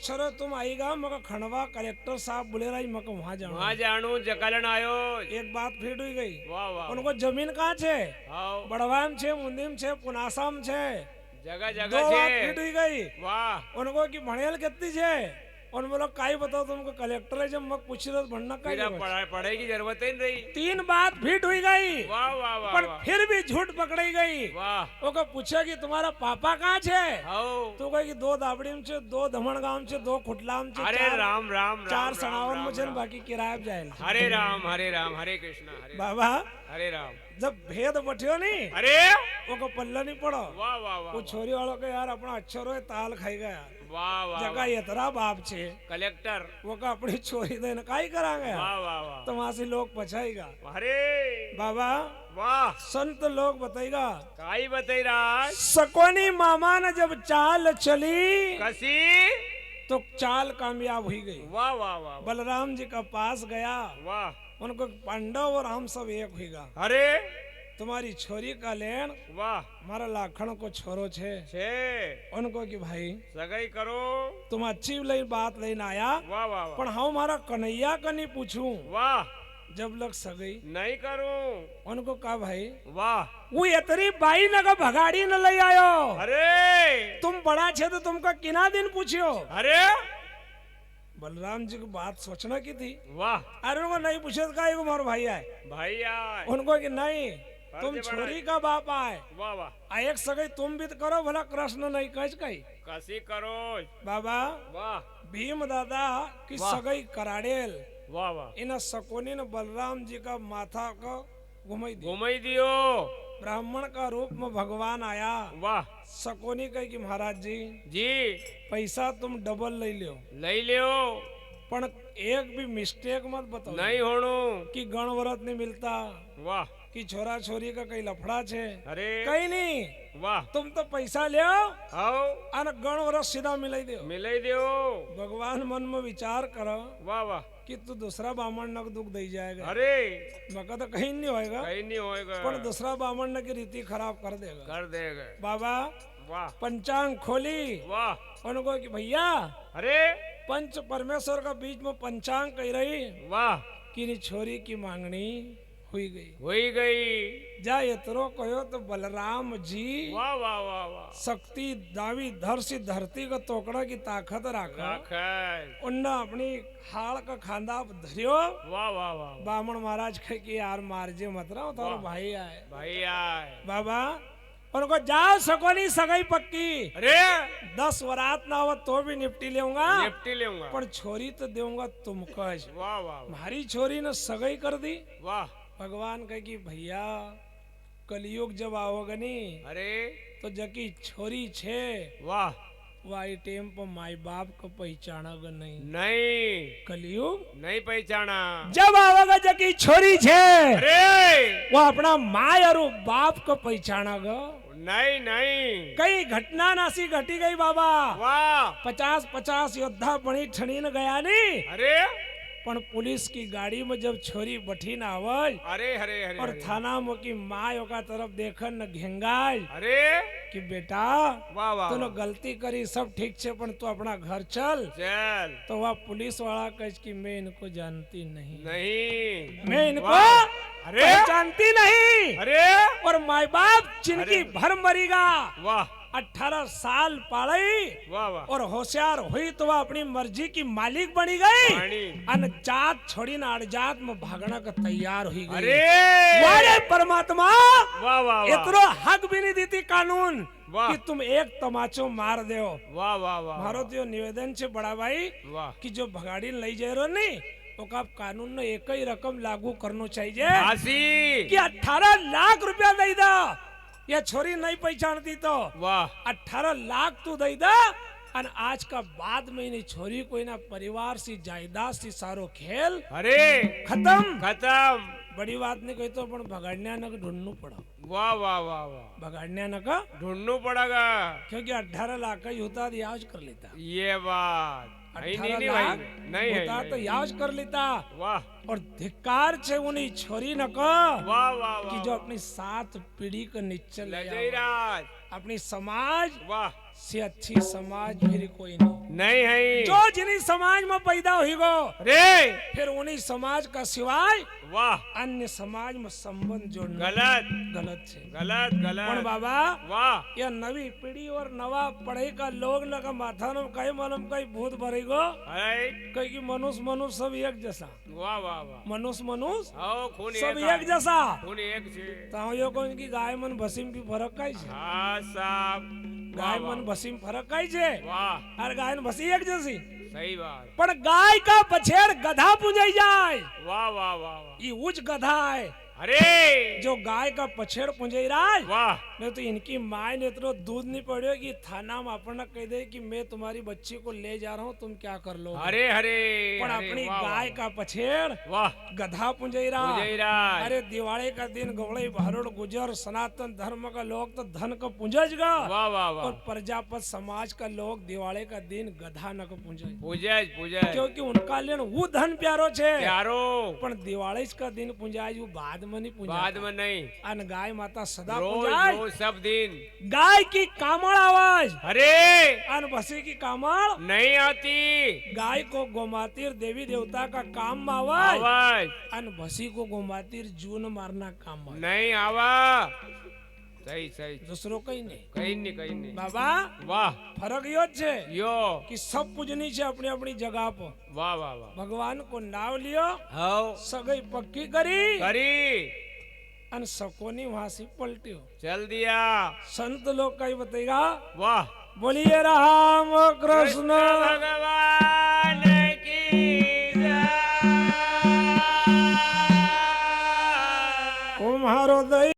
अक्षर तुम आईगा मगर खंडवा कलेक्टर साहब बोले रही मगर वहाँ जानू जकलन आयो। एक बात फिट हुई गई। वाह वाह उनको जमीन कहाँ छे? आओ बड़वाम छे, मुंदीम छे, पुनासाम छे। जगह दो जगह बात छे। फिट हुई गई। वाह उनको की भणेल कितनी छे? उन बोलो काई बताओ तुमको कलेक्टर है जब मग पूछ रहे भणना का पढ़ाई की जरूरत ही नहीं। तीन बात फिट हुई गई। वाह वाह वाह पर वाह फिर भी झूठ पकड़ी गई। वाह वो को पूछा कि तुम्हारा पापा कहाँ छे? आओ तो कहे कि दो दाबड़ी में छे, दो धमण गांव छे, दो खुटला में छे, हरे राम राम चार सनावन में छे, बाकी किराया पे जाए। हरे राम हरे कृष्णा हरे बाबा हरे राम। जब भेद बठियो नहीं अरे वो को पल्ला नहीं पड़ो। वाह वाह वाह वो छोरी वालों के यार अपना अक्षर हो ताल खाई गया। वाह वाह जगह इतना बाप छे कलेक्टर वो का अपनी छोरी देने का ही करांगे। वाह वाह वाह तो वहां से लोग पछाएगा। अरे बाबा वाह संत लोग बताएगा काई बताई राज सकोनी मामा ने जब चाल चली कसी तो चाल कामयाब हुई गई। वाह वाह वाह बलराम जी का पास गया, वाह उनको पांडव और हम सब एक हुईगा। अरे तुम्हारी छोरी का लेन वाह हमारा लाखन को छोरो छे। उनको कि भाई सगाई करो। तुम अच्छी लई बात लेना आया वाह वाह वाह पर हम हमारा कन्हैया का नहीं पूछूं वाह जब लग सगई नहीं करूं। उनको कहा भाई वाह वो इतनी बाई न का भगाड़ी न ले आयो। अरे तुम बड़ा छे तो तुमका किना दिन पूछियो। अरे बलराम जी की बात सोचना की थी। वाह अरे उनको नहीं पूछे का मारो भाई आए भाई आए। उनको कि नहीं तुम छोरी का बाप आए। वाह वाह एक सगई तुम भी तो करो भला कृष्ण नहीं कह कही कसी करो। बाबा वाह भीम दादा की सगई कराड़ेल। वाह वाह इन सकोनी ने बलराम जी का माथा को घुमाई दियो। ब्राह्मण का रूप में भगवान आया। वाह सकोनी कही कि महाराज जी जी पैसा तुम डबल ले लियो पण एक भी मिस्टेक मत बताओ नहीं होनो कि गणव्रत नहीं मिलता वाह कि छोरा छोरी का कई लफड़ा छे। अरे कहीं नहीं वाह तुम तो पैसा ले आओ और गणव्रत सीधा मिलाई दो। भगवान मन में विचार करो वाह वाह कि तू दूसरा बामण न दुख दे जाएगा। अरे मका तो कहीं नहीं होएगा पर दूसरा बामण न की रीति खराब कर देगा। बाबा वाह पंचांग खोली। वाह उनको कि भैया अरे पंच परमेश्वर का बीच में पंचांग कही रही। वाह कि छोरी की मांगनी हुई गई। जा इतरो कहो तो बलराम जी वाह वाह वाह वाह शक्ति दावी धर सी धरती का तोकड़ा की ताकत रखा। उन्ना अपनी हाड़ का खांदा धरियो। वाह वाह वाह बामण महाराज कहे कि यार मारजे मत रहा तारो भाई आए। बाबा उनको जाओ सकोनी सगाई पक्की। अरे 10 वरात ना हो तो भी निपटी लेऊंगा पर छोरी तो दूंगा तुमको। वाह वाह हमारी छोरी ने सगाई कर दी। वाह भगवान कहे कि भैया कलयुग जब आओगे नी अरे तो जकी छोरी छे वाह वाई टेम पर माई बाप को पहचानोगे नहीं कलयुग नहीं पहचाना। जब आओगे जकी छोरी छे अरे वो अपना माय और बाप को पहचानोगे नहीं कई घटना नासी घटी गई बाबा। वाह 50 योद्धा बनी ठनी न गया नहीं। अरे पण पुलिस की गाड़ी में जब छोरी बठी ना आवाज अरे और थाना में की माँ का तरफ देखन न घेंगाज। अरे कि बेटा वाह वाह तूने गलती करी सब ठीक छे पण तू अपना घर चल। तो वह पुलिस वाला कह कि मैं इनको जानती नहीं मैं इनको जानती नहीं। अरे और माई बाप जिनकी भर मरीगा। वाह 18 साल पाली। वाह वाह और होशियार हुई तो वह अपनी मर्जी की मालिक बनी गई। अनजात छोड़ी ना अड़जात में भागना का तैयार हुई गई। अरे परमात्मा वाह वाह इतनो हक भी नहीं देती कानून कि तुम एक तमाचो मार दो। वाह वाह वाह मारो तो निवेदन से बड़ा भाई कि जो भगाड़ी ले जा रहे हो नहीं तो का कानून ने एक ही रकम लागू करना चाहिए कि 18 लाख रुपया दे दो। या छोरी नहीं पहचानती तो वाह 18 लाख तू दे दे। आज का बाद में नहीं छोरी कोई ना परिवार सी जायदाद सी सारो खेल अरे खत्म। बड़ी बात नहीं कही तो अपन भगाड़ने न ढूंढना पड़ा। वाह वाह वाह वाह भगाड़ने न का ढूंढना पड़ेगा क्योंकि 18 लाख का होता याज कर लेता। ये बात 18 लाख नहीं होता तो याज कर लेता। वाह और धिक्कार छे उन्हीं छोरी न को। वाह वाह कि जो अपनी 7 पीढ़ी को नीचे ले जाए अपनी समाज वाह से अच्छी समाज फिर कोई नहीं। नहीं है जो जिन्हीं समाज में पैदा हुई गो रे फिर उन्हीं समाज का सिवाय वाह अन्य समाज में संबंध जोड़ना गलत गलत है गलत पण गलत बाबा वाह यह नवी पीढ़ी और नवा पढ़े का लोग न का माथा न कई मालूम कई भूत भरे गो है कई की मनुष्य मनुष्य सब एक जैसा वाह वाह वाह मनुष्य मनुष्य आओ खून सब एक एक जैसा खून एक छे ताऊ यो को इनकी गाय मन भसीम की फरक काई छे हाँ साहब गाय मन भसीम फरक काई छे वाह और गाय न भसी एक जैसी सही बात पण गाय का बछेड़ गधा पूजाई जाए वाह वाह वाह वाह ये उच्च गधा है अरे जो गाय का पछेड़ पुंजई रहा है वाह नहीं तो इनकी माँ ने इतना दूध नहीं पड़ियो कि थाना में अपना कह दे कि मैं तुम्हारी बच्ची को ले जा रहा हूँ तुम क्या कर लो अरे अरे पर अरे, अपनी वाह, गाय वाह, का पछेड़ वाह गधा पुंजई रहा पुजैराज। अरे दिवाली का दिन गवड़ई भारुड़ गुजर सनातन धर्म का लोग तो धन को पुंजज गा वाह वाह और वाह प्रजापत समाज का लोग दिवाली का दिन गधा न को पुंजय पूजज पूजज क्योंकि उनका लेन वो धन प्यारो छे प्यारो पण दिवाली का दिन पुंजाय वो बाद में नहीं पुंजाय बाद में नहीं अन गाय माता सदा रोज पुंजाय रोज सब दिन गाय की कामड़ आवाज अरे अन भसी की कामड़ नहीं आती गाय को गोमातिर देवी देवता का काम में आवाज आवाज अन भसी को गोमातिर जून मारना काम में नहीं आवा सही सही दूसरो कहीं नहीं कहीं नहीं बाबा वाह फरक यो छे यो कि सब पूजनी छे अपनी अपनी जगह पर वाह वाह वाह भगवान को नाव लियो हाउ सगई पक्की करी करी अन सकोनी वहां से पलटियो चल दिया संत लोग कई बताएगा वाह बोलिए राम कृष्ण भगवान की जय। तुम्हारो दया